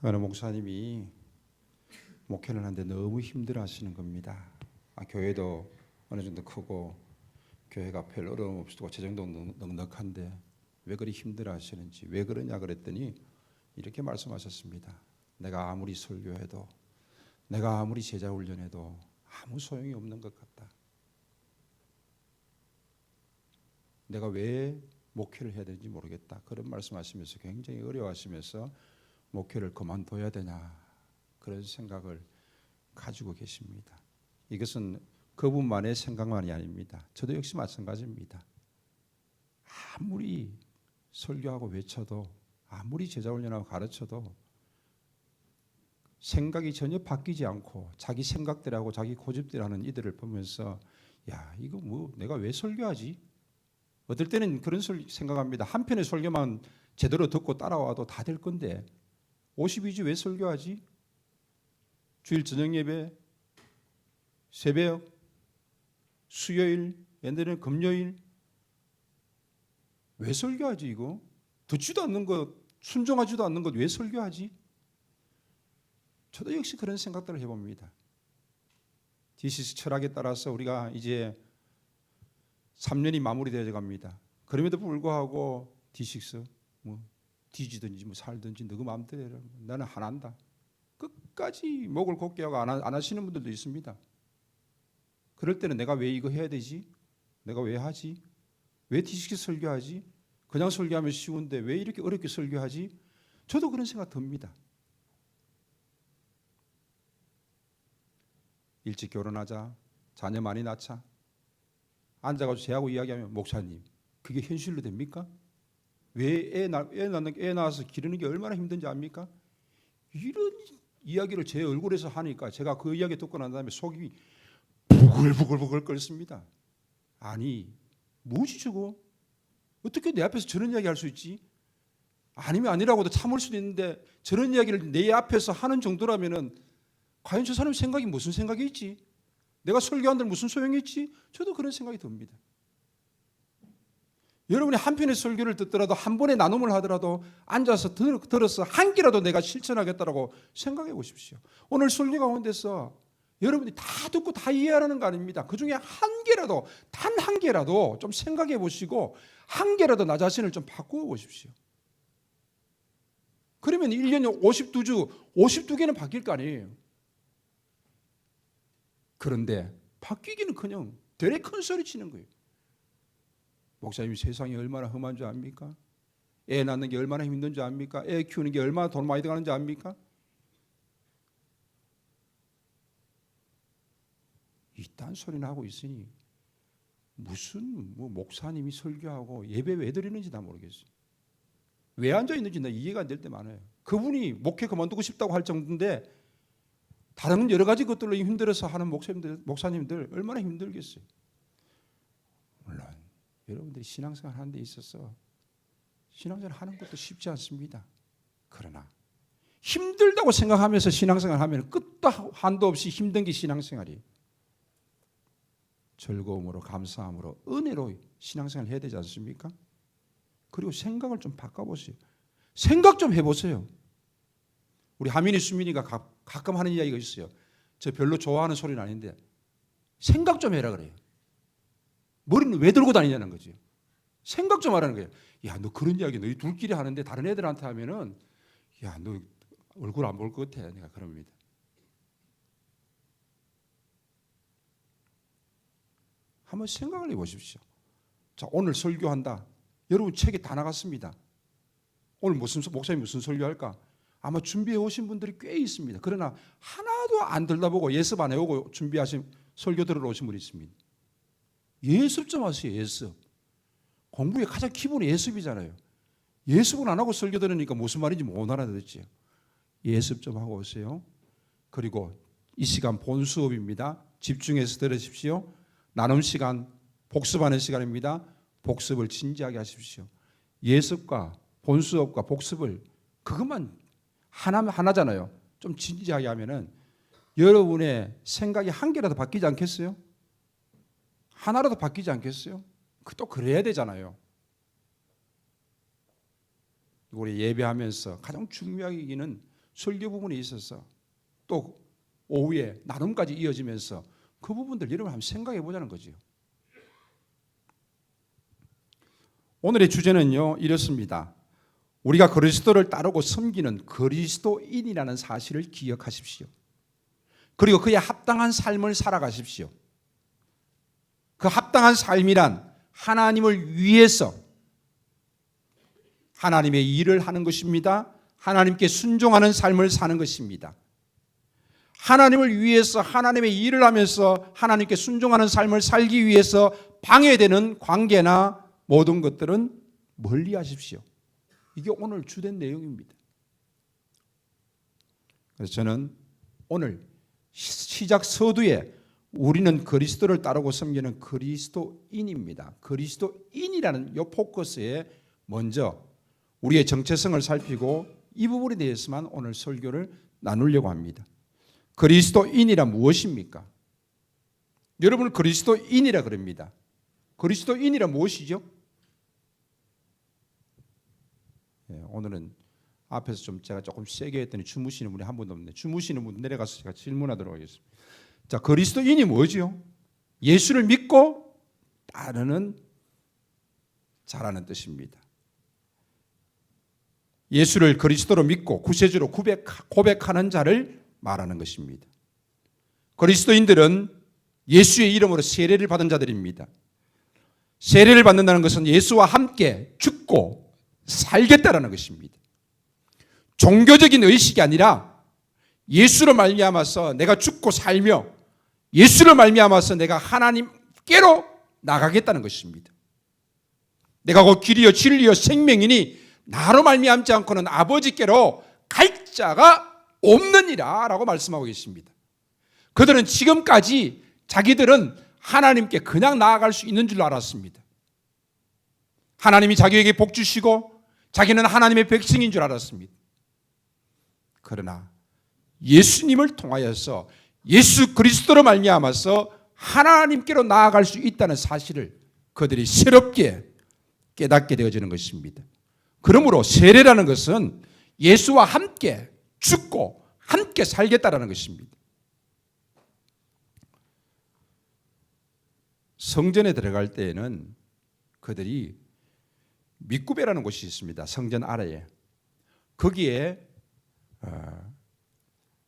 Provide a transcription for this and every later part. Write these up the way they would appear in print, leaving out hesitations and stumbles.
어느 목사님이 목회를 하는데 너무 힘들어 하시는 겁니다. 교회도 어느 정도 크고 교회가 별 어려움 없고 재정도 넉넉한데 왜 그리 힘들어 하시는지, 왜 그러냐 그랬더니 이렇게 말씀하셨습니다. 내가 아무리 설교해도, 내가 아무리 제자 훈련해도 아무 소용이 없는 것 같다. 내가 왜 목회를 해야 되는지 모르겠다. 그런 말씀하시면서 굉장히 어려워하시면서 목회를 그만둬야 되냐, 그런 생각을 가지고 계십니다. 이것은 그분만의 생각만이 아닙니다. 저도 역시 마찬가지입니다. 아무리 설교하고 외쳐도, 아무리 제자훈련하고 가르쳐도 생각이 전혀 바뀌지 않고 자기 생각대로하고 자기 고집대로 하는 이들을 보면서 야, 이거 뭐 내가 왜 설교하지? 어떨 때는 그런 생각합니다. 한 편의 설교만 제대로 듣고 따라와도 다 될 건데 52주 왜 설교하지? 주일 저녁 예배, 새벽, 수요일, 옛날에는 금요일 왜 설교하지? 이거 듣지도 않는 것, 순종하지도 않는 것 왜 설교하지? 저도 역시 그런 생각들을 해봅니다. 디시스 철학에 따라서 우리가 이제 3년이 마무리되어 갑니다. 그럼에도 불구하고 디식스 뭐 뒤지든지 뭐 살든지 너그 마음대로 해라. 나는 안 한다. 끝까지 목을 곧게 하고 안 하시는 분들도 있습니다. 그럴 때는 내가 왜 이거 해야 되지? 내가 왜 하지? 왜 디식스 설교하지? 그냥 설교하면 쉬운데 왜 이렇게 어렵게 설교하지? 저도 그런 생각 듭니다. 일찍 결혼하자, 자녀 많이 낳자, 앉아가지고 제하고 이야기하면 목사님 그게 현실로 됩니까? 왜 애 낳아서 기르는 게 얼마나 힘든지 압니까? 이런 이야기를 제 얼굴에서 하니까 제가 그 이야기 듣고 난 다음에 속이 부글부글 끓습니다. 아니 뭐지 저거? 어떻게 내 앞에서 저런 이야기 할 수 있지? 아니면 아니라고도 참을 수도 있는데 저런 이야기를 내 앞에서 하는 정도라면은 과연 저 사람 생각이 무슨 생각이 있지? 내가 설교한들 무슨 소용이 있지? 저도 그런 생각이 듭니다. 여러분이 한 편의 설교를 듣더라도 한 번의 나눔을 하더라도 앉아서 들어서 한 개라도 내가 실천하겠다라고 생각해 보십시오. 오늘 설교 가운데서 여러분이 다 듣고 다 이해하라는 거 아닙니다. 그중에 한 개라도, 단 한 개라도 좀 생각해 보시고 한 개라도 나 자신을 좀 바꾸어 보십시오. 그러면 1년에 52주, 52개는 바뀔 거 아니에요. 그런데 바뀌기는커녕 되레 큰 소리 치는 거예요. 목사님 세상이 얼마나 험한 줄 압니까? 애 낳는 게 얼마나 힘든 줄 압니까? 애 키우는 게 얼마나 돈 많이 들어가는 줄 압니까? 이딴 소리나 하고 있으니 무슨 목사님이 설교하고 예배 왜 드리는지 다 모르겠어요. 왜 앉아 있는지 나 이해가 안 될 때 많아요. 그분이 목회 그만두고 싶다고 할 정도인데 다른 여러 가지 것들로 힘들어서 하는 목사님들 얼마나 힘들겠어요. 물론 여러분들이 신앙생활 하는 데 있어서 신앙생활 하는 것도 쉽지 않습니다. 그러나 힘들다고 생각하면서 신앙생활 하면 끝도 한도 없이 힘든 게 신앙생활이에요. 즐거움으로, 감사함으로, 은혜로 신앙생활 해야 되지 않습니까? 그리고 생각을 좀 바꿔보세요. 생각 좀 해보세요. 우리 하민이 수민이가 가끔 하는 이야기가 있어요. 저 별로 좋아하는 소리는 아닌데 생각 좀 해라 그래요. 머리는 왜 들고 다니냐는 거죠. 생각 좀 하라는 거예요. 야, 너 그런 이야기 너희 둘끼리 하는데 다른 애들한테 하면은 야, 너 얼굴 안 볼 것 같아. 내가 그럽니다. 한번 생각을 해보십시오. 자, 오늘 설교한다. 여러분 책에 다 나갔습니다. 오늘 목사님 무슨 설교할까? 아마 준비해 오신 분들이 꽤 있습니다. 그러나 하나도 안 들다보고 예습 안 해오고 준비하신 설교 들으러 오신 분이 있습니다. 예습 좀 하세요. 예습. 공부의 가장 기본이 예습이잖아요. 예습은 안 하고 설교 들으니까 무슨 말인지 못 알아듣죠. 예습 좀 하고 오세요. 그리고 이 시간 본 수업입니다. 집중해서 들으십시오. 나눔 시간, 복습하는 시간입니다. 복습을 진지하게 하십시오. 예습과 본 수업과 복습을 그것만 하나잖아요. 좀 진지하게 하면은 여러분의 생각이 한 개라도 바뀌지 않겠어요? 하나라도 바뀌지 않겠어요? 또 그래야 되잖아요. 우리 예배하면서 가장 중요하기는 설교 부분에 있어서 또 오후에 나눔까지 이어지면서 그 부분들 여러분 한번 생각해 보자는 거죠. 오늘의 주제는요 이렇습니다. 우리가 그리스도를 따르고 섬기는 그리스도인이라는 사실을 기억하십시오. 그리고 그에 합당한 삶을 살아가십시오. 그 합당한 삶이란 하나님을 위해서 하나님의 일을 하는 것입니다. 하나님께 순종하는 삶을 사는 것입니다. 하나님을 위해서 하나님의 일을 하면서 하나님께 순종하는 삶을 살기 위해서 방해되는 관계나 모든 것들은 멀리 하십시오. 이게 오늘 주된 내용입니다. 그래서 저는 오늘 시작 서두에 우리는 그리스도를 따르고 섬기는 그리스도인입니다. 그리스도인이라는 이 포커스에 먼저 우리의 정체성을 살피고 이 부분에 대해서만 오늘 설교를 나누려고 합니다. 그리스도인이란 무엇입니까? 여러분은 그리스도인이라 그럽니다. 그리스도인이란 무엇이죠? 오늘은 앞에서 제가 조금 세게 했더니 주무시는 분이 한 분도 없네. 주무시는 분 내려가서 제가 질문하도록 하겠습니다. 자, 그리스도인이 뭐지요? 예수를 믿고 따르는 자라는 뜻입니다. 예수를 그리스도로 믿고 구세주로 고백하는 자를 말하는 것입니다. 그리스도인들은 예수의 이름으로 세례를 받은 자들입니다. 세례를 받는다는 것은 예수와 함께 죽고 살겠다라는 것입니다. 종교적인 의식이 아니라 예수로 말미암아서 내가 죽고 살며 예수로 말미암아서 내가 하나님께로 나가겠다는 것입니다. 내가 곧 길이요 진리요 생명이니 나로 말미암지 않고는 아버지께로 갈 자가 없느니라 라고 말씀하고 계십니다. 그들은 지금까지 자기들은 하나님께 그냥 나아갈 수 있는 줄 알았습니다. 하나님이 자기에게 복 주시고 자기는 하나님의 백성인 줄 알았습니다. 그러나 예수님을 통하여서 예수 그리스도로 말미암아서 하나님께로 나아갈 수 있다는 사실을 그들이 새롭게 깨닫게 되어지는 것입니다. 그러므로 세례라는 것은 예수와 함께 죽고 함께 살겠다라는 것입니다. 성전에 들어갈 때에는 그들이 밑구배라는 곳이 있습니다. 성전 아래에. 거기에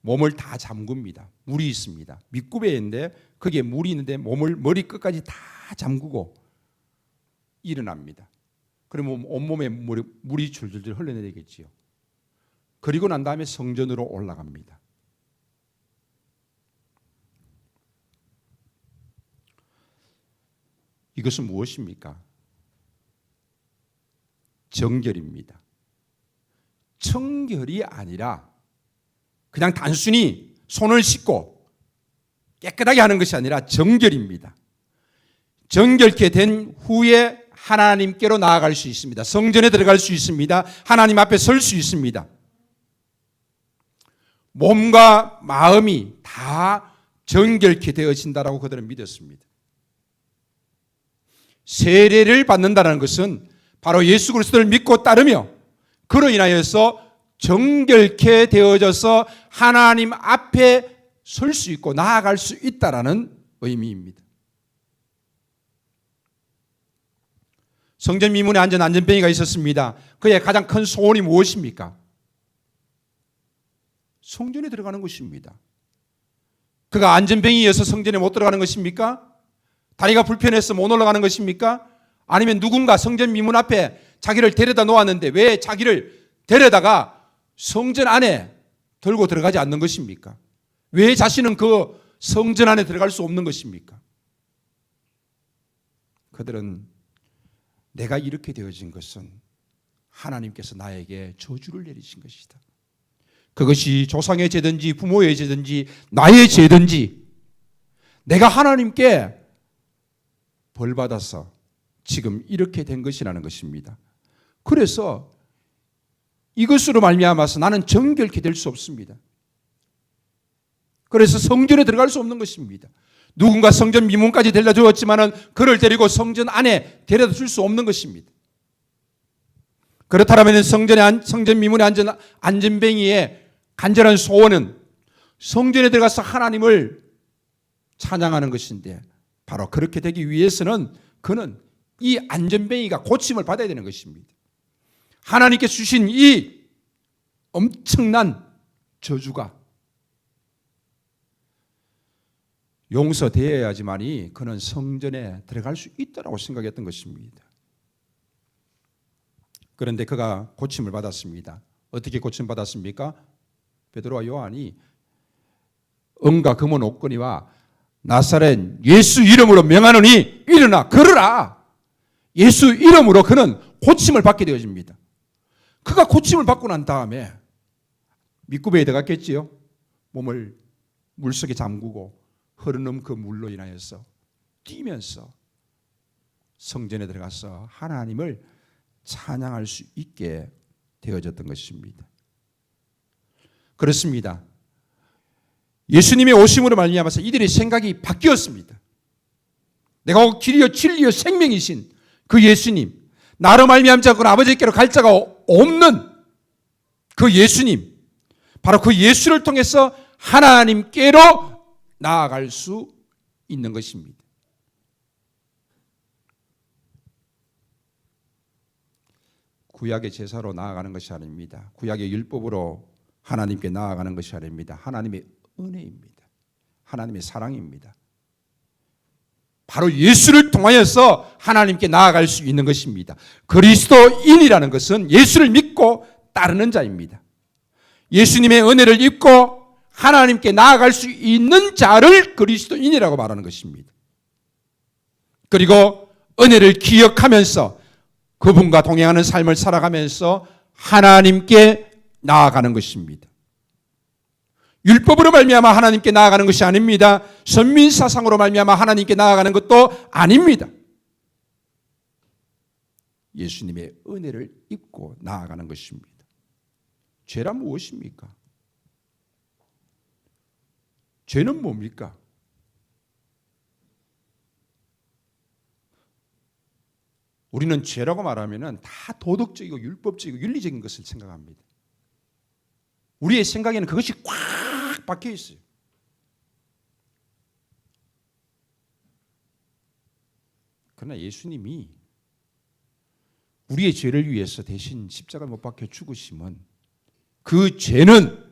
몸을 다 잠굽니다. 물이 있습니다. 밑구배인데 거기에 물이 있는데 몸을 머리 끝까지 다 잠그고 일어납니다. 그러면 온몸에 물이 줄줄줄 흘러내리겠지요. 그리고 난 다음에 성전으로 올라갑니다. 이것은 무엇입니까? 정결입니다. 청결이 아니라 그냥 단순히 손을 씻고 깨끗하게 하는 것이 아니라 정결입니다. 정결케 된 후에 하나님께로 나아갈 수 있습니다. 성전에 들어갈 수 있습니다. 하나님 앞에 설 수 있습니다. 몸과 마음이 다 정결케 되어진다라고 그들은 믿었습니다. 세례를 받는다는 것은 바로 예수 그리스도를 믿고 따르며 그로 인하여서 정결케 되어져서 하나님 앞에 설 수 있고 나아갈 수 있다라는 의미입니다. 성전 미문에 앉은 안전뱅이가 있었습니다. 그의 가장 큰 소원이 무엇입니까? 성전에 들어가는 것입니다. 그가 안전뱅이여서 성전에 못 들어가는 것입니까? 다리가 불편해서 못 올라가는 것입니까? 아니면 누군가 성전 미문 앞에 자기를 데려다 놓았는데 왜 자기를 데려다가 성전 안에 들고 들어가지 않는 것입니까? 왜 자신은 그 성전 안에 들어갈 수 없는 것입니까? 그들은 내가 이렇게 되어진 것은 하나님께서 나에게 저주를 내리신 것이다. 그것이 조상의 죄든지 부모의 죄든지 나의 죄든지 내가 하나님께 벌받아서 지금 이렇게 된 것이라는 것입니다. 그래서 이것으로 말미암아서 나는 정결케 될 수 없습니다. 그래서 성전에 들어갈 수 없는 것입니다. 누군가 성전 미문까지 데려다 주었지만은 그를 데리고 성전 안에 데려다 줄 수 없는 것입니다. 그렇다면 성전 미문에 앉은 안전뱅이의 간절한 소원은 성전에 들어가서 하나님을 찬양하는 것인데, 바로 그렇게 되기 위해서는 그는 이 안전뱅이가 고침을 받아야 되는 것입니다. 하나님께서 주신 이 엄청난 저주가 용서되어야지만이 그는 성전에 들어갈 수 있다고 생각했던 것입니다. 그런데 그가 고침을 받았습니다. 어떻게 고침 받았습니까? 베드로와 요한이 은과 금은 없거니와 나사렛 예수 이름으로 명하노니 일어나 걸으라. 예수 이름으로 그는 고침을 받게 되어집니다. 그가 고침을 받고 난 다음에 밑구배에 들어갔겠지요. 몸을 물속에 잠그고 흐르는 그 물로 인하여서 뛰면서 성전에 들어가서 하나님을 찬양할 수 있게 되어졌던 것입니다. 그렇습니다. 예수님의 오심으로 말미암아서 이들의 생각이 바뀌었습니다. 내가 길이요 진리요 생명이신 그 예수님, 나로 말미암자 그 아버지께로 갈 자가 없는 그 예수님, 바로 그 예수를 통해서 하나님께로 나아갈 수 있는 것입니다. 구약의 제사로 나아가는 것이 아닙니다. 구약의 율법으로 하나님께 나아가는 것이 아닙니다. 하나님의 은혜입니다. 하나님의 사랑입니다. 바로 예수를 통하여서 하나님께 나아갈 수 있는 것입니다. 그리스도인이라는 것은 예수를 믿고 따르는 자입니다. 예수님의 은혜를 입고 하나님께 나아갈 수 있는 자를 그리스도인이라고 말하는 것입니다. 그리고 은혜를 기억하면서 그분과 동행하는 삶을 살아가면서 하나님께 나아가는 것입니다. 율법으로 말미암아 하나님께 나아가는 것이 아닙니다. 선민사상으로 말미암아 하나님께 나아가는 것도 아닙니다. 예수님의 은혜를 입고 나아가는 것입니다. 죄란 무엇입니까? 죄는 뭡니까? 우리는 죄라고 말하면 다 도덕적이고 율법적이고 윤리적인 것을 생각합니다. 우리의 생각에는 그것이 꽉 박혀 있어요. 그러나 예수님이 우리의 죄를 위해서 대신 십자가를 못 박혀 죽으심은 그 죄는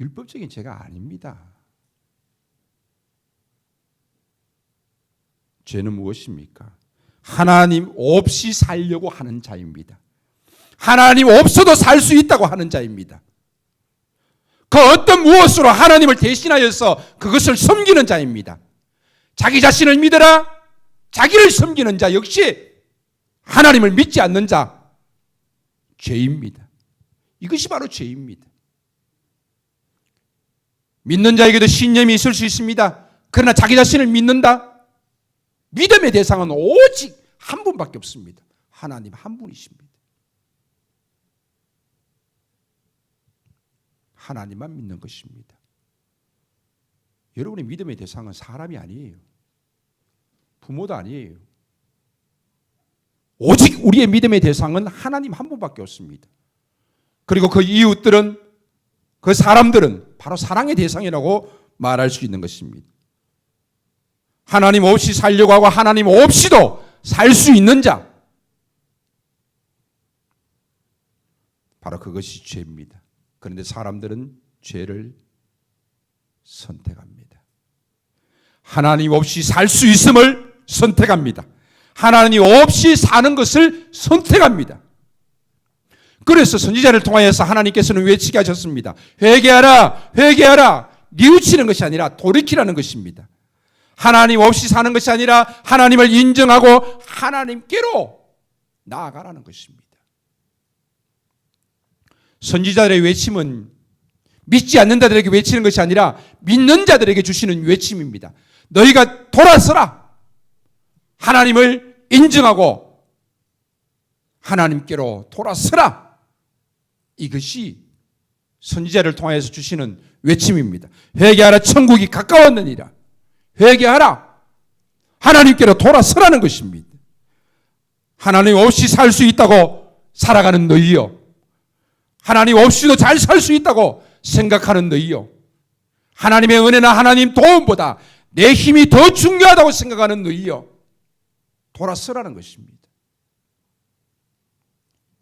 율법적인 죄가 아닙니다. 죄는 무엇입니까? 하나님 없이 살려고 하는 자입니다. 하나님 없어도 살 수 있다고 하는 자입니다. 그 어떤 무엇으로 하나님을 대신하여서 그것을 섬기는 자입니다. 자기 자신을 믿어라. 자기를 섬기는 자 역시 하나님을 믿지 않는 자, 죄입니다. 이것이 바로 죄입니다. 믿는 자에게도 신념이 있을 수 있습니다. 그러나 자기 자신을 믿는다? 믿음의 대상은 오직 한 분밖에 없습니다. 하나님 한 분이십니다. 하나님만 믿는 것입니다. 여러분의 믿음의 대상은 사람이 아니에요. 부모도 아니에요. 오직 우리의 믿음의 대상은 하나님 한 분밖에 없습니다. 그리고 그 이웃들은, 그 사람들은 바로 사랑의 대상이라고 말할 수 있는 것입니다. 하나님 없이 살려고 하고 하나님 없이도 살 수 있는 자, 바로 그것이 죄입니다. 그런데 사람들은 죄를 선택합니다. 하나님 없이 살 수 있음을 선택합니다. 하나님 없이 사는 것을 선택합니다. 그래서 선지자를 통하여서 하나님께서는 외치게 하셨습니다. 회개하라, 회개하라. 뉘우치는 것이 아니라 돌이키라는 것입니다. 하나님 없이 사는 것이 아니라 하나님을 인정하고 하나님께로 나아가라는 것입니다. 선지자들의 외침은 믿지 않는 자들에게 외치는 것이 아니라 믿는 자들에게 주시는 외침입니다. 너희가 돌아서라. 하나님을 인정하고 하나님께로 돌아서라. 이것이 선지자를 통해서 주시는 외침입니다. 회개하라, 천국이 가까웠느니라. 회개하라. 하나님께로 돌아서라는 것입니다. 하나님 없이 살 수 있다고 살아가는 너희여, 하나님 없이도 잘 살 수 있다고 생각하는 너희요. 하나님의 은혜나 하나님 도움보다 내 힘이 더 중요하다고 생각하는 너희요. 돌아서라는 것입니다.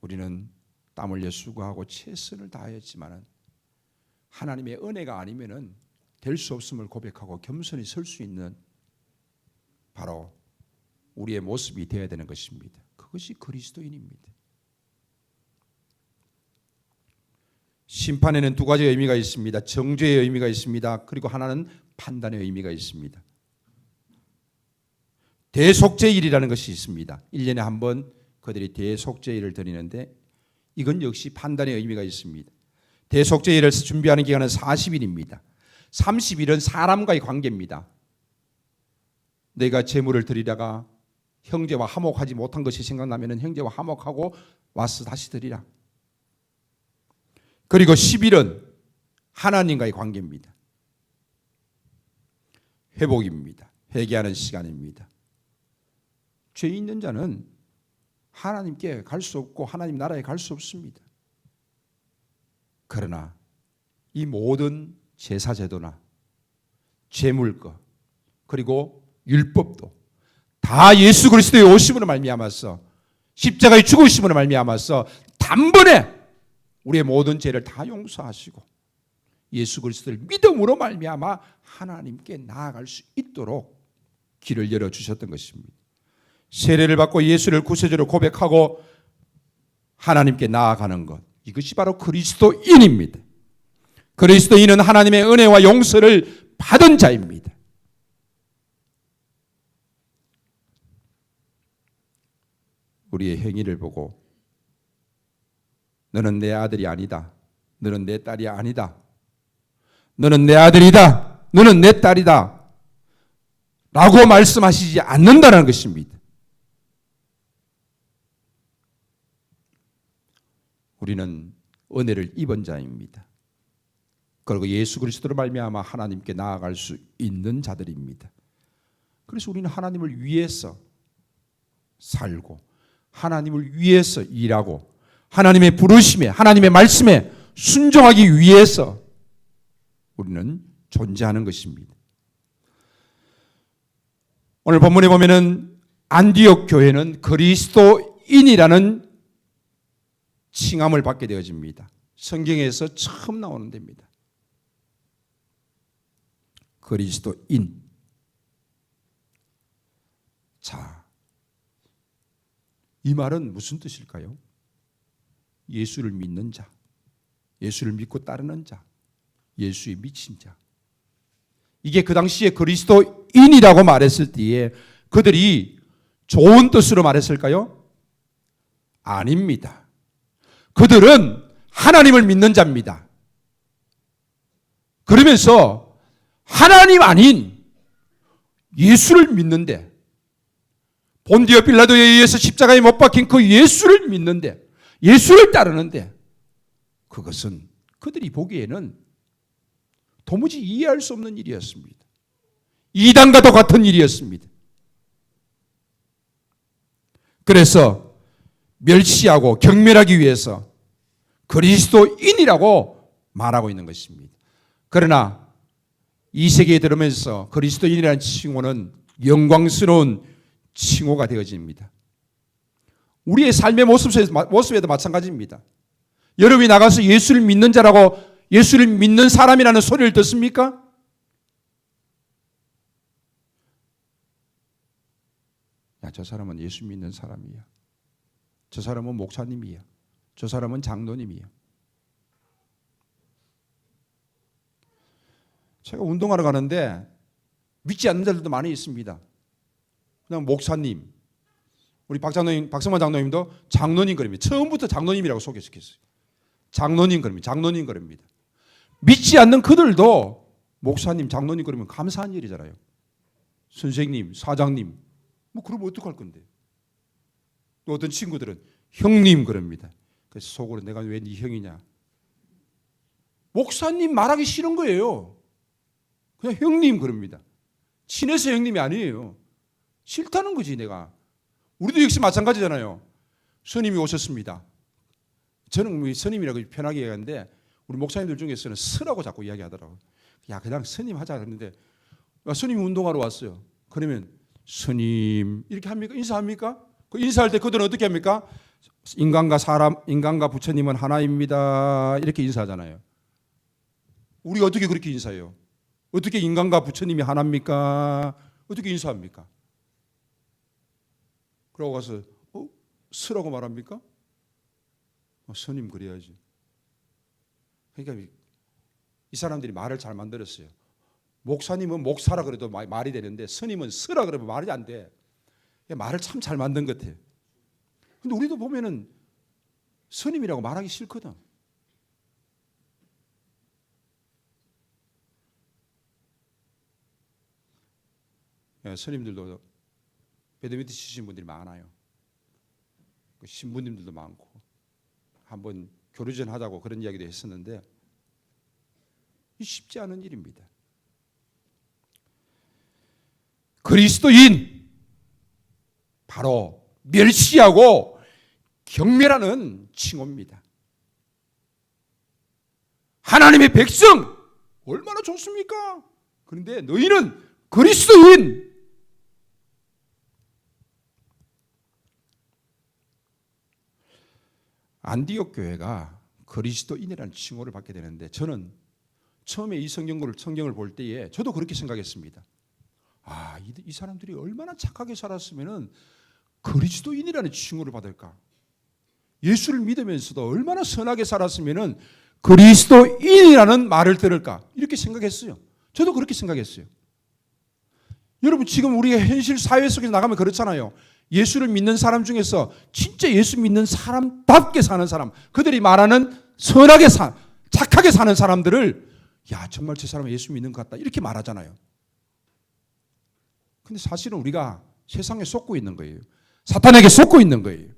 우리는 땀 흘려 수고하고 최선을 다했지만 하나님의 은혜가 아니면은 될 수 없음을 고백하고 겸손히 설 수 있는 바로 우리의 모습이 되어야 되는 것입니다. 그것이 그리스도인입니다. 심판에는 두 가지 의미가 있습니다. 정죄의 의미가 있습니다. 그리고 하나는 판단의 의미가 있습니다. 대속죄일이라는 것이 있습니다. 1년에 한 번 그들이 대속죄일을 드리는데 이건 역시 판단의 의미가 있습니다. 대속죄일을 준비하는 기간은 40일입니다. 30일은 사람과의 관계입니다. 내가 제물을 드리다가 형제와 화목하지 못한 것이 생각나면 형제와 화목하고 와서 다시 드리라. 그리고 10일은 하나님과의 관계입니다. 회복입니다. 회개하는 시간입니다. 죄 있는 자는 하나님께 갈 수 없고 하나님 나라에 갈 수 없습니다. 그러나 이 모든 제사제도나 제물거 그리고 율법도 다 예수 그리스도의 오심으로 말미암아서 십자가의 죽으심으로 말미암아서 단번에 우리의 모든 죄를 다 용서하시고 예수 그리스도를 믿음으로 말미암아 하나님께 나아갈 수 있도록 길을 열어주셨던 것입니다. 세례를 받고 예수를 구세주로 고백하고 하나님께 나아가는 것, 이것이 바로 그리스도인입니다. 그리스도인은 하나님의 은혜와 용서를 받은 자입니다. 우리의 행위를 보고 너는 내 아들이 아니다. 너는 내 딸이 아니다. 너는 내 아들이다. 너는 내 딸이다. 라고 말씀하시지 않는다는 것입니다. 우리는 은혜를 입은 자입니다. 그리고 예수 그리스도로 말미암아 하나님께 나아갈 수 있는 자들입니다. 그래서 우리는 하나님을 위해서 살고 하나님을 위해서 일하고 하나님의 부르심에 하나님의 말씀에 순종하기 위해서 우리는 존재하는 것입니다. 오늘 본문에 보면은 안디옥 교회는 그리스도인이라는 칭함을 받게 되어집니다. 성경에서 처음 나오는 데입니다. 그리스도인. 자, 이 말은 무슨 뜻일까요? 예수를 믿는 자, 예수를 믿고 따르는 자, 예수에 미친 자. 이게 그 당시에 그리스도인이라고 말했을 때에 그들이 좋은 뜻으로 말했을까요? 아닙니다. 그들은 하나님을 믿는 자입니다. 그러면서 하나님 아닌 예수를 믿는데 본디오 빌라도에 의해서 십자가에 못 박힌 그 예수를 믿는데 예수를 따르는데 그것은 그들이 보기에는 도무지 이해할 수 없는 일이었습니다. 이단과도 같은 일이었습니다. 그래서 멸시하고 경멸하기 위해서 그리스도인이라고 말하고 있는 것입니다. 그러나 이 세계에 들으면서 그리스도인이라는 칭호는 영광스러운 칭호가 되어집니다. 우리의 삶의 모습에도 마찬가지입니다. 여러분이 나가서 예수를 믿는 자라고 예수를 믿는 사람이라는 소리를 듣습니까? 야, 저 사람은 예수 믿는 사람이야. 저 사람은 목사님이야. 저 사람은 장로님이야. 제가 운동하러 가는데 믿지 않는 자들도 많이 있습니다. 그냥 목사님, 우리 박성만 장로님도 장로님 그럽니다. 처음부터 장로님이라고 소개시켰어요. 장로님 그럽니다. 장로님 그럽니다. 믿지 않는 그들도 목사님, 장로님 그러면 감사한 일이잖아요. 선생님, 사장님, 뭐 그러면 어떡할 건데? 또 어떤 친구들은 형님 그럽니다. 그래서 속으로 내가 왜 네 형이냐? 목사님 말하기 싫은 거예요. 그냥 형님 그럽니다. 친해서 형님이 아니에요. 싫다는 거지 내가. 우리도 역시 마찬가지잖아요. 스님이 오셨습니다. 저는 스님이라고 편하게 얘기하는데 우리 목사님들 중에서는 스라고 자꾸 이야기하더라고요. 야, 그냥 스님 하자 그랬는데 스님이 운동하러 왔어요. 그러면 스님 이렇게 합니까? 인사합니까? 그 인사할 때 그들은 어떻게 합니까? 인간과 부처님은 하나입니다. 이렇게 인사하잖아요. 우리가 어떻게 그렇게 인사해요? 어떻게 인간과 부처님이 하나입니까? 어떻게 인사합니까? 그러고 가서 스라고 말합니까? 스님 그래야지. 그러니까 이 사람들이 말을 잘 만들었어요. 목사님은 목사라 그래도 말이 되는데 스님은 스라 그러면 말이 안 돼. 말을 참 잘 만든 것 같아요. 근데 우리도 보면은 스님이라고 말하기 싫거든. 스님들도 배드민턴 치시는 분들이 많아요. 신부님들도 많고 한번 교류전 하자고 그런 이야기도 했었는데 쉽지 않은 일입니다. 그리스도인 바로 멸시하고 경멸하는 칭호입니다. 하나님의 백성 얼마나 좋습니까? 그런데 너희는 그리스도인. 안디옥 교회가 그리스도인이라는 칭호를 받게 되는데 저는 처음에 이 성경을 볼 때에 저도 그렇게 생각했습니다. 이 사람들이 얼마나 착하게 살았으면 그리스도인이라는 칭호를 받을까? 예수를 믿으면서도 얼마나 선하게 살았으면 그리스도인이라는 말을 들을까? 이렇게 생각했어요. 저도 그렇게 생각했어요. 여러분 지금 우리가 현실 사회 속에서 나가면 그렇잖아요. 예수를 믿는 사람 중에서 진짜 예수 믿는 사람답게 사는 사람, 그들이 말하는 선하게 착하게 사는 사람들을 야 정말 저 사람은 예수 믿는 것 같다 이렇게 말하잖아요. 근데 사실은 우리가 세상에 속고 있는 거예요. 사탄에게 속고 있는 거예요.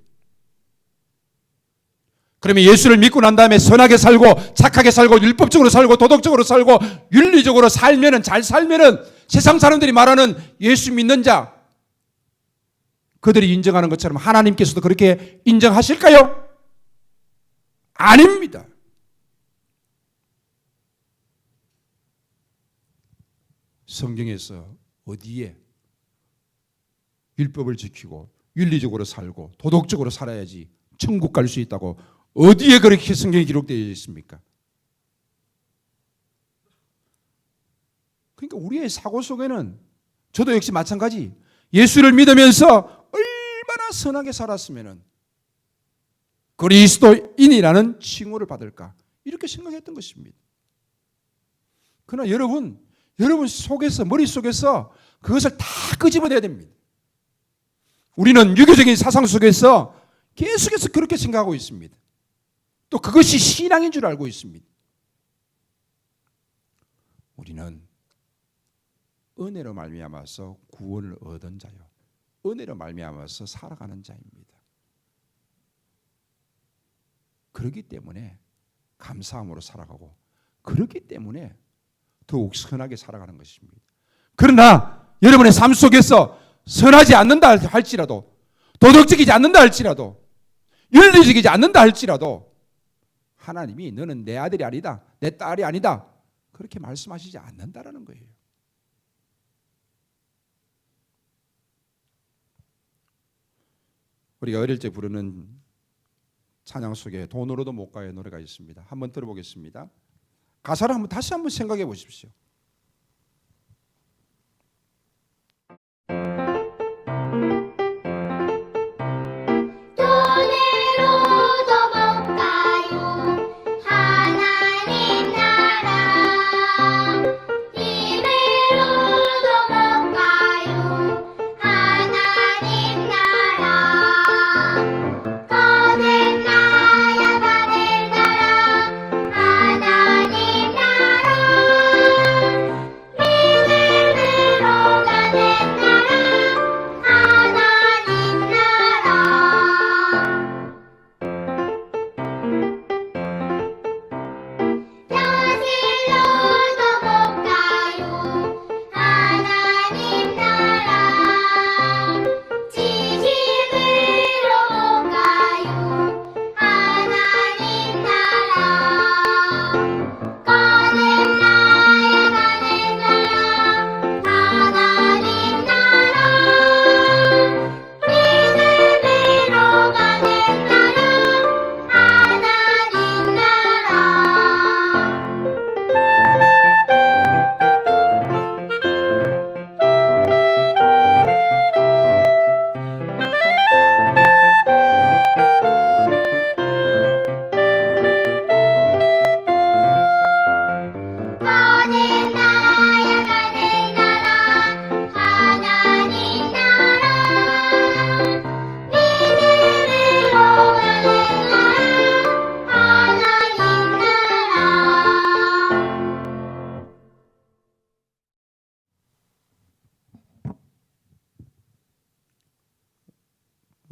그러면 예수를 믿고 난 다음에 선하게 살고 착하게 살고 율법적으로 살고 도덕적으로 살고 윤리적으로 잘 살면은 세상 사람들이 말하는 예수 믿는 자 그들이 인정하는 것처럼 하나님께서도 그렇게 인정하실까요? 아닙니다. 성경에서 어디에 율법을 지키고 윤리적으로 살고 도덕적으로 살아야지 천국 갈 수 있다고 어디에 그렇게 성경에 기록되어 있습니까? 그러니까 우리의 사고 속에는 저도 역시 마찬가지 예수를 믿으면서 얼마나 선하게 살았으면 그리스도인이라는 칭호를 받을까 이렇게 생각했던 것입니다. 그러나 여러분 속에서 머릿속에서 그것을 다 끄집어내야 됩니다. 우리는 유교적인 사상 속에서 계속해서 그렇게 생각하고 있습니다. 또 그것이 신앙인 줄 알고 있습니다. 우리는 은혜로 말미암아서 구원을 얻은 자요, 은혜로 말미암아서 살아가는 자입니다. 그렇기 때문에 감사함으로 살아가고 그렇기 때문에 더욱 선하게 살아가는 것입니다. 그러나 여러분의 삶 속에서 선하지 않는다 할지라도 도덕적이지 않는다 할지라도 윤리적이지 않는다 할지라도 하나님이 너는 내 아들이 아니다 내 딸이 아니다 그렇게 말씀하시지 않는다라는 거예요. 우리가 어릴 때 부르는 찬양 속에 돈으로도 못 가의 노래가 있습니다. 한번 들어보겠습니다. 가사를 다시 한번 생각해 보십시오.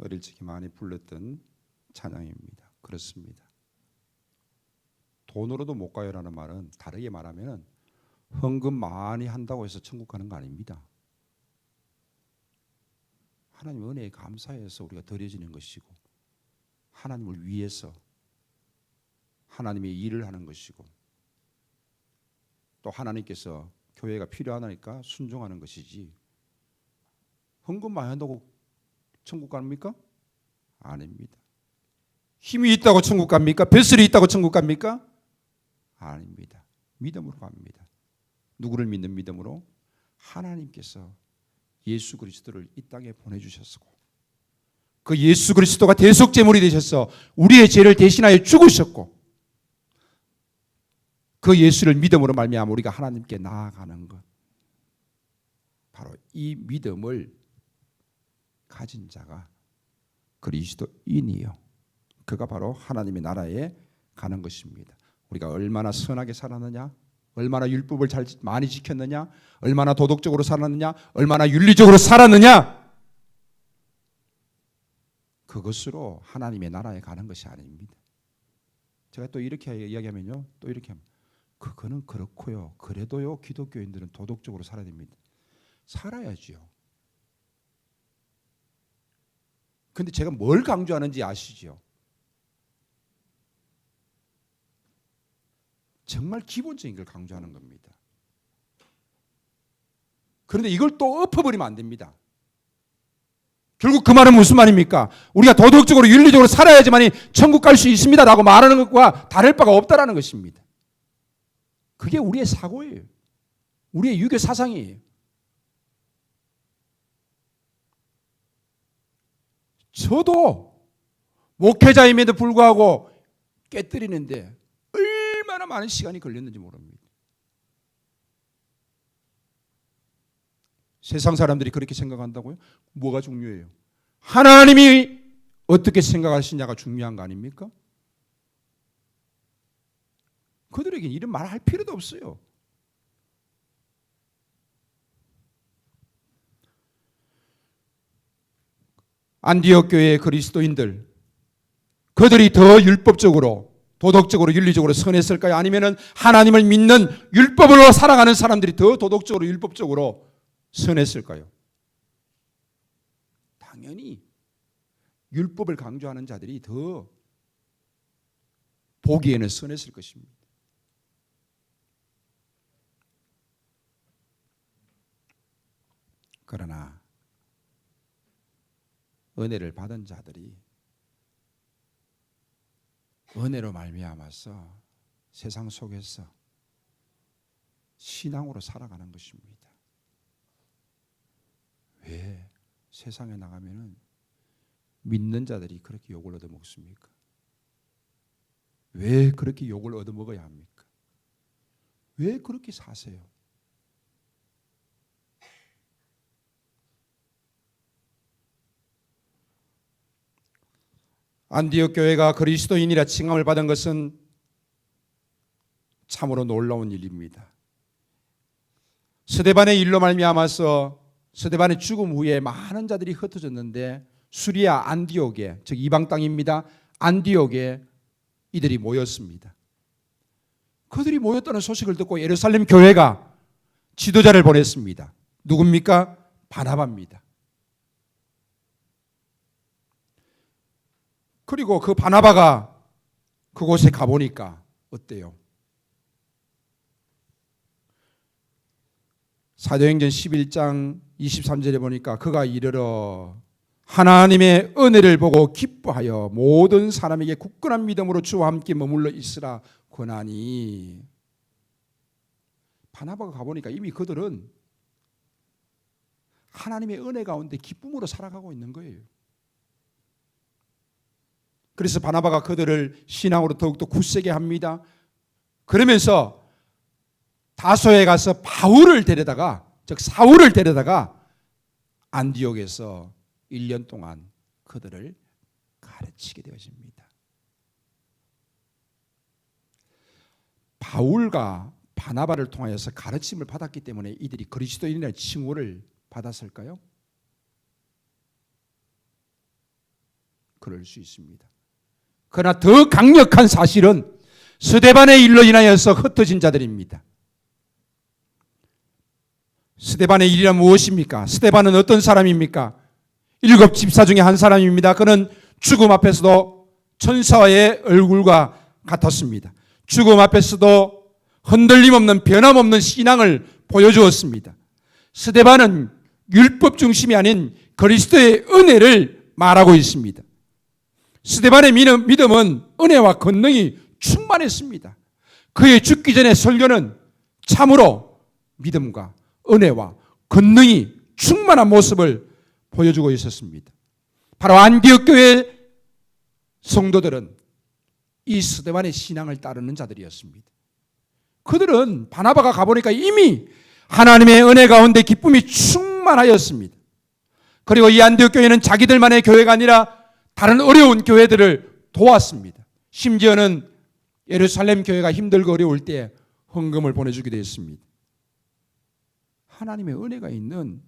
어릴 적에 많이 불렀던 찬양입니다. 그렇습니다. 돈으로도 못 가요라는 말은 다르게 말하면 헌금 많이 한다고 해서 천국 가는 거 아닙니다. 하나님 은혜에 감사해서 우리가 드려지는 것이고 하나님을 위해서 하나님의 일을 하는 것이고 또 하나님께서 교회가 필요하니까 순종하는 것이지 헌금 많이 한다고 천국 갑니까? 아닙니다. 힘이 있다고 천국 갑니까? 뱃슬이 있다고 천국 갑니까? 아닙니다. 믿음으로 갑니다. 누구를 믿는 믿음으로? 하나님께서 예수 그리스도를 이 땅에 보내주셨고 그 예수 그리스도가 대속제물이 되셔서 우리의 죄를 대신하여 죽으셨고 그 예수를 믿음으로 말미암아 우리가 하나님께 나아가는 것, 바로 이 믿음을 가진 자가 그리스도인이요, 그가 바로 하나님의 나라에 가는 것입니다. 우리가 얼마나 선하게 살았느냐, 얼마나 율법을 많이 지켰느냐, 얼마나 도덕적으로 살았느냐, 얼마나 윤리적으로 살았느냐, 그것으로 하나님의 나라에 가는 것이 아닙니다. 제가 또 이렇게 이야기하면요, 또 이렇게 합니다. 그거는 그렇고요. 그래도요, 기독교인들은 도덕적으로 살아야 됩니다. 살아야지요. 근데 제가 뭘 강조하는지 아시죠? 정말 기본적인 걸 강조하는 겁니다. 그런데 이걸 또 엎어버리면 안 됩니다. 결국 그 말은 무슨 말입니까? 우리가 도덕적으로 윤리적으로 살아야지만이 천국 갈 수 있습니다라고 말하는 것과 다를 바가 없다라는 것입니다. 그게 우리의 사고예요. 우리의 유교 사상이에요. 저도 목회자임에도 불구하고 깨뜨리는데 얼마나 많은 시간이 걸렸는지 모릅니다. 세상 사람들이 그렇게 생각한다고요? 뭐가 중요해요? 하나님이 어떻게 생각하시냐가 중요한 거 아닙니까? 그들에게 이런 말 할 필요도 없어요. 안디옥 교회의 그리스도인들, 그들이 더 율법적으로, 도덕적으로, 윤리적으로 선했을까요? 아니면은 하나님을 믿는 율법으로 살아가는 사람들이 더 도덕적으로, 율법적으로 선했을까요? 당연히 율법을 강조하는 자들이 더 보기에는 선했을 것입니다. 그러나 은혜를 받은 자들이 은혜로 말미암아서 세상 속에서 신앙으로 살아가는 것입니다. 왜 세상에 나가면은 믿는 자들이 그렇게 욕을 얻어먹습니까? 왜 그렇게 욕을 얻어먹어야 합니까? 왜 그렇게 사세요? 안디옥 교회가 그리스도인이라 칭함을 받은 것은 참으로 놀라운 일입니다. 스데반의 일로 말미암아서 스데반의 죽음 후에 많은 자들이 흩어졌는데 수리아 안디옥에, 즉 이방 땅입니다. 안디옥에 이들이 모였습니다. 그들이 모였다는 소식을 듣고 예루살렘 교회가 지도자를 보냈습니다. 누굽니까? 바나바입니다. 그리고 그 바나바가 그곳에 가보니까 어때요? 사도행전 11장 23절에 보니까 그가 이르러 하나님의 은혜를 보고 기뻐하여 모든 사람에게 굳건한 믿음으로 주와 함께 머물러 있으라 권하니. 바나바가 가보니까 이미 그들은 하나님의 은혜 가운데 기쁨으로 살아가고 있는 거예요. 그래서 바나바가 그들을 신앙으로 더욱더 굳세게 합니다. 그러면서 다소에 가서 바울을 데려다가, 즉 사울을 데려다가 안디옥에서 1년 동안 그들을 가르치게 되어집니다. 바울과 바나바를 통하여서 가르침을 받았기 때문에 이들이 그리스도인이라는 칭호를 받았을까요? 그럴 수 있습니다. 그러나 더 강력한 사실은 스데반의 일로 인하여서 흩어진 자들입니다. 스데반의 일이란 무엇입니까? 스데반은 어떤 사람입니까? 7 집사 중에 한 사람입니다. 그는 죽음 앞에서도 천사의 얼굴과 같았습니다. 죽음 앞에서도 흔들림 없는 변함없는 신앙을 보여주었습니다. 스데반은 율법 중심이 아닌 그리스도의 은혜를 말하고 있습니다. 스데반의 믿음은 은혜와 권능이 충만했습니다. 그의 죽기 전의 설교는 참으로 믿음과 은혜와 권능이 충만한 모습을 보여주고 있었습니다. 바로 안디옥 교회 성도들은 이 스데반의 신앙을 따르는 자들이었습니다. 그들은 바나바가 가보니까 이미 하나님의 은혜 가운데 기쁨이 충만하였습니다. 그리고 이 안디옥 교회는 자기들만의 교회가 아니라 다른 어려운 교회들을 도왔습니다. 심지어는 예루살렘 교회가 힘들고 어려울 때 헌금을 보내주기도 했습니다. 하나님의 은혜가 있는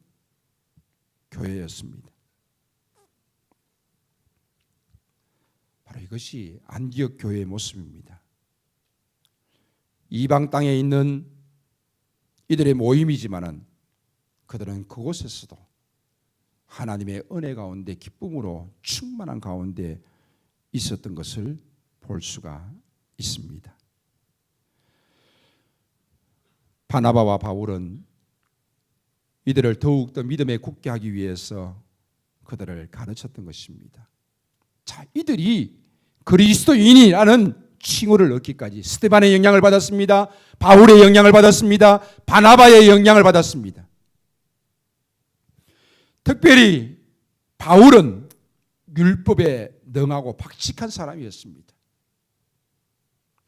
교회였습니다. 바로 이것이 안디옥 교회의 모습입니다. 이방 땅에 있는 이들의 모임이지만은 그들은 그곳에서도 하나님의 은혜 가운데 기쁨으로 충만한 가운데 있었던 것을 볼 수가 있습니다. 바나바와 바울은 이들을 더욱더 믿음에 굳게 하기 위해서 그들을 가르쳤던 것입니다. 자, 이들이 그리스도인이라는 칭호를 얻기까지 스데반의 영향을 받았습니다. 바울의 영향을 받았습니다. 바나바의 영향을 받았습니다. 특별히 바울은 율법에 능하고 박직한 사람이었습니다.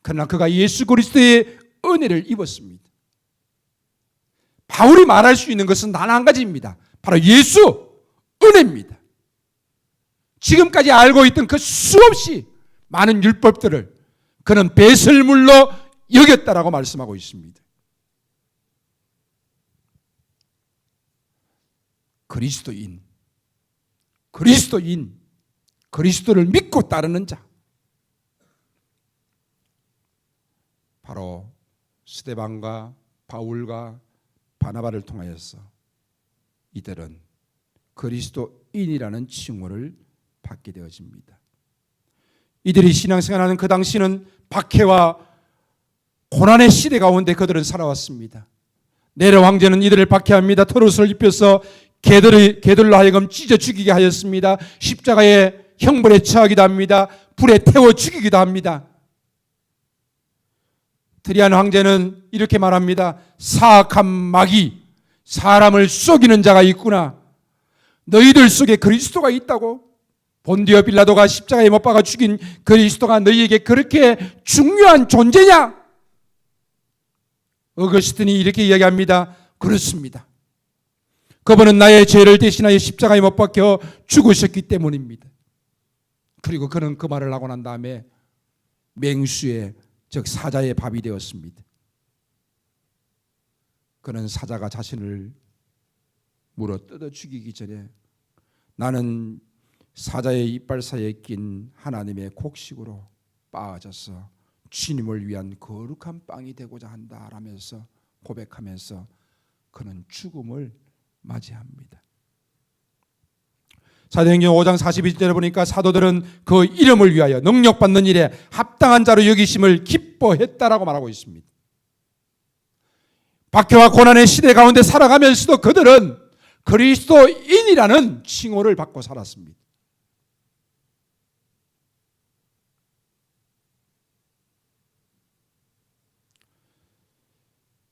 그러나 그가 예수 그리스도의 은혜를 입었습니다. 바울이 말할 수 있는 것은 단 한 가지입니다. 바로 예수 은혜입니다. 지금까지 알고 있던 그 수없이 많은 율법들을 그는 배설물로 여겼다라고 말씀하고 있습니다. 그리스도인, 그리스도를 믿고 따르는 자, 바로 스데반과 바울과 바나바를 통하여서 이들은 그리스도인이라는 칭호를 받게 되어집니다. 이들이 신앙생활하는 그 당시는 박해와 고난의 시대 가운데 그들은 살아왔습니다. 네로 황제는 이들을 박해합니다. 털옷을 입혀서 개들로 하여금 찢어 죽이게 하였습니다. 십자가에 형벌에 처하기도 합니다. 불에 태워 죽이기도 합니다. 드리안 황제는 이렇게 말합니다. 사악한 마귀, 사람을 속이는 자가 있구나. 너희들 속에 그리스도가 있다고? 본디오 빌라도가 십자가에 못 박아 죽인 그리스도가 너희에게 그렇게 중요한 존재냐? 어거스틴이 이렇게 이야기합니다. 그렇습니다. 그분은 나의 죄를 대신하여 십자가에 못 박혀 죽으셨기 때문입니다. 그리고 그는 그 말을 하고 난 다음에 맹수의 즉 사자의 밥이 되었습니다. 그는 사자가 자신을 물어 뜯어 죽이기 전에 나는 사자의 이빨 사이에 낀 하나님의 곡식으로 빠져서 주님을 위한 거룩한 빵이 되고자 한다라면서 고백하면서 그는 죽음을 맞이합니다. 사도행전 5장 42절에 보니까 사도들은 그 이름을 위하여 능력받는 일에 합당한 자로 여기심을 기뻐했다라고 말하고 있습니다. 박해와 고난의 시대 가운데 살아가면서도 그들은 그리스도인이라는 칭호를 받고 살았습니다.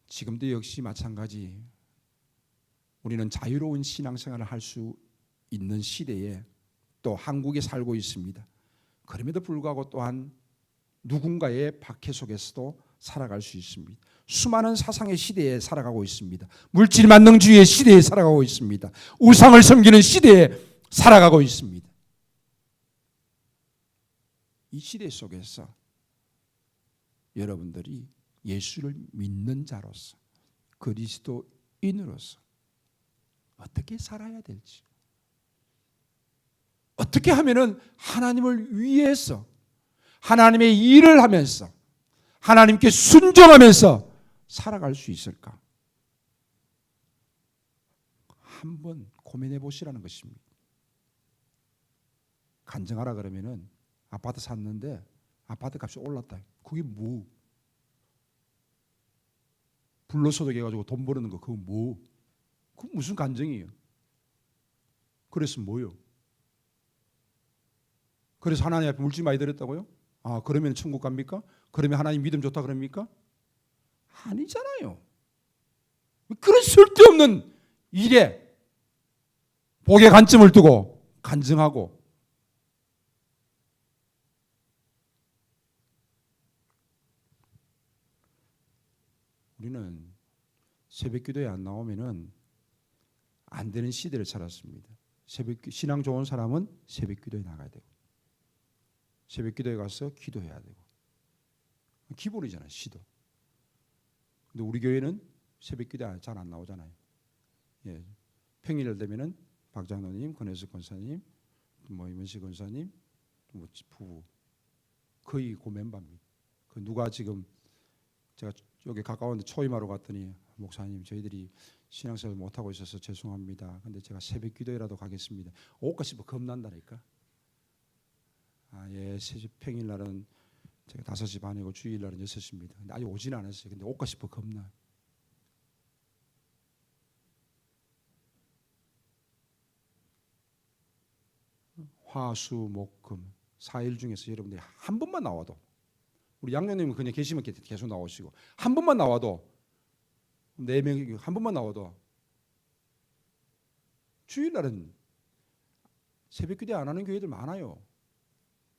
지금도 역시 마찬가지 우리는 자유로운 신앙생활을 할 수 있는 시대에 또 한국에 살고 있습니다. 그럼에도 불구하고 또한 누군가의 박해 속에서도 살아갈 수 있습니다. 수많은 사상의 시대에 살아가고 있습니다. 물질 만능주의의 시대에 살아가고 있습니다. 우상을 섬기는 시대에 살아가고 있습니다. 이 시대 속에서 여러분들이 예수를 믿는 자로서 그리스도인으로서 어떻게 살아야 될지 어떻게 하면은 하나님을 위해서 하나님의 일을 하면서 하나님께 순종하면서 살아갈 수 있을까? 한번 고민해 보시라는 것입니다. 간증하라 그러면은 아파트 샀는데 아파트 값이 올랐다. 그게 뭐? 불로소득 해가지고 돈 버는 거 그거 뭐? 그건 무슨 간증이에요? 그래서 뭐요? 그래서 하나님 앞에 물질 많이 드렸다고요? 아, 그러면 천국 갑니까? 그러면 하나님 믿음 좋다 그럽니까? 아니잖아요. 그런 쓸데없는 일에 복의 관점을 두고 간증하고 우리는 새벽 기도에 안 나오면은 안 되는 시대를 살았습니다. 신앙 좋은 사람은 새벽 기도에 나가야 되고 새벽 기도에 가서 기도해야 되고 기본이잖아요. 시도. 근데 우리 교회는 새벽 기도에 잘 안 나오잖아요. 예. 평일 되면은 박장로님, 권혜숙 권사님, 뭐 이문식 권사님, 뭐 부부 거의 그 멤버입니다. 그 누가 지금 제가 여기 가까운데 초임하러 갔더니 목사님 저희들이 신앙생활 못하고 있어서 죄송합니다. 근데 제가 새벽 기도회라도 가겠습니다. 올까 싶어 겁난다니까. 아, 예, 평일날은 제가 5시 반이고 주일날은 6시입니다. 근데 아직 오지는 않았어요. 근데 올까 싶어 겁나. 화, 수, 목, 금 4일 중에서 여러분들이 한 번만 나와도 우리 양녀님은 그냥 계시면 계속 나오시고 한 번만 나와도 4명이 한 번만 나와도 주일날은 새벽 기도 안 하는 교회들 많아요.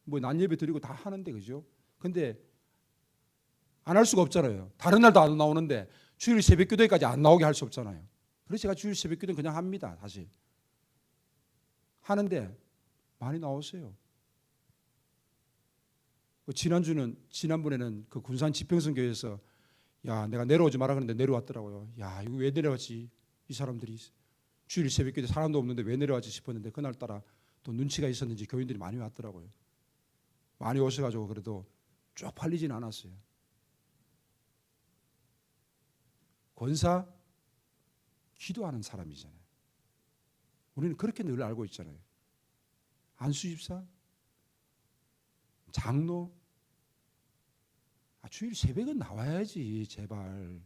뭐 낮 예배 드리고 다 하는데 그죠? 근데 안 할 수가 없잖아요. 다른 날도 안 나오는데 주일 새벽 기도회까지 안 나오게 할 수 없잖아요. 그래서 제가 주일 새벽 기도는 그냥 합니다. 다시 하는데 많이 나오세요. 지난번에는 그 군산 지평선 교회에서 야 내가 내려오지 마라 그랬는데 내려왔더라고요. 야 이거 왜 내려왔지? 이 사람들이 주일 새벽 기도 사람도 없는데 왜 내려왔지 싶었는데 그날따라 또 눈치가 있었는지 교인들이 많이 왔더라고요. 많이 오셔가지고 그래도 쭉 팔리진 않았어요. 권사 기도하는 사람이잖아요. 우리는 그렇게 늘 알고 있잖아요. 안수집사, 장로, 주일 새벽은 나와야지 제발.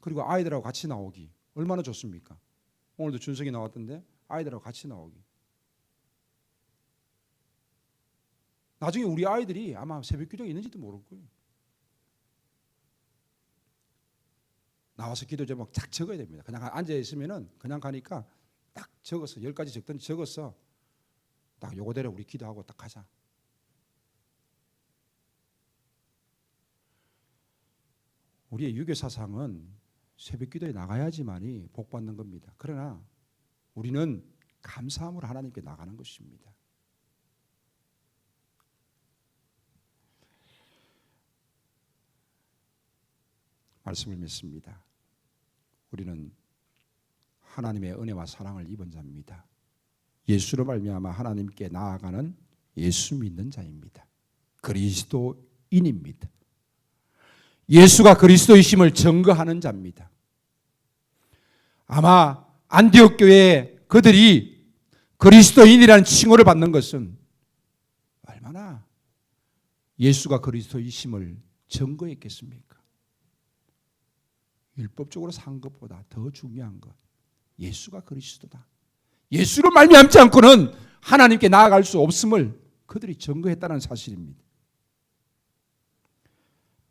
그리고 아이들하고 같이 나오기 얼마나 좋습니까? 오늘도 준석이 나왔던데 아이들하고 같이 나오기. 나중에 우리 아이들이 아마 새벽 기도가 있는지도 모를 거예요. 나와서 기도 제목 쫙 적어야 됩니다. 그냥 앉아 있으면은 그냥 가니까 딱 적어서 10가지 적든지 적어서 딱 요거대로 우리 기도하고 딱 가자. 우리의 유교 사상은 새벽 기도에 나가야지만이 복 받는 겁니다. 그러나 우리는 감사함으로 하나님께 나가는 것입니다. 말씀을 믿습니다. 우리는 하나님의 은혜와 사랑을 입은 자입니다. 예수로 말미암아 하나님께 나아가는 예수 믿는 자입니다. 그리스도인입니다. 예수가 그리스도이심을 증거하는 자입니다. 아마 안디옥 교회에 그들이 그리스도인이라는 칭호를 받는 것은 얼마나 예수가 그리스도이심을 증거했겠습니까? 율법적으로 산 것보다 더 중요한 것, 예수가 그리스도다. 예수로 말미암지 않고는 하나님께 나아갈 수 없음을 그들이 증거했다는 사실입니다.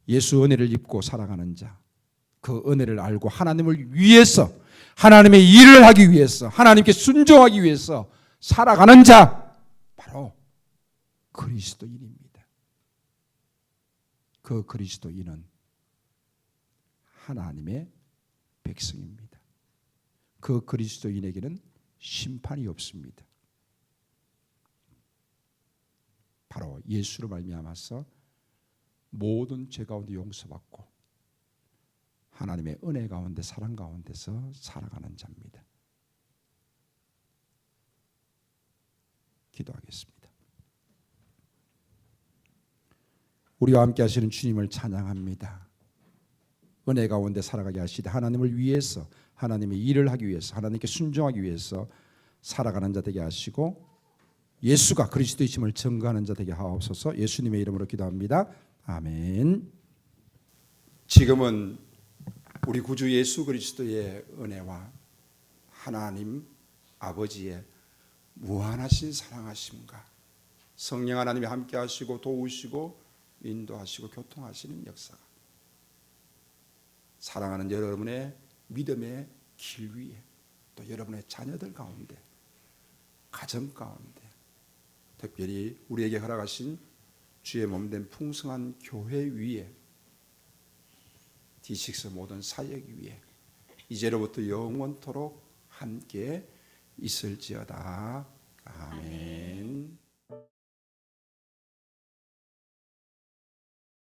예수 은혜를 입고 살아가는 자, 그 은혜를 알고 하나님을 위해서, 하나님의 일을 하기 위해서, 하나님께 순종하기 위해서 살아가는 자, 바로 그리스도인입니다. 그 그리스도인은 하나님의 백성입니다. 그 그리스도인에게는 심판이 없습니다. 바로 예수로 말미암아서 모든 죄 가운데 용서받고 하나님의 은혜 가운데 사랑 가운데서 살아가는 자입니다. 기도하겠습니다. 우리와 함께 하시는 주님을 찬양합니다. 은혜 가운데 살아가게 하시되 하나님을 위해서, 하나님의 일을 하기 위해서, 하나님께 순종하기 위해서 살아가는 자 되게 하시고 예수가 그리스도이심을 증거하는 자 되게 하옵소서. 예수님의 이름으로 기도합니다. 아멘. 지금은 우리 구주 예수 그리스도의 은혜와 하나님 아버지의 무한하신 사랑하심과 성령 하나님이 함께 하시고 도우시고 인도하시고 교통하시는 역사가 사랑하는 여러분의 믿음의 길 위에, 또 여러분의 자녀들 가운데, 가정 가운데, 특별히 우리에게 허락하신 주의 몸된 풍성한 교회 위에, D6 모든 사역 위에 이제로부터 영원토록 함께 있을지어다. 아멘.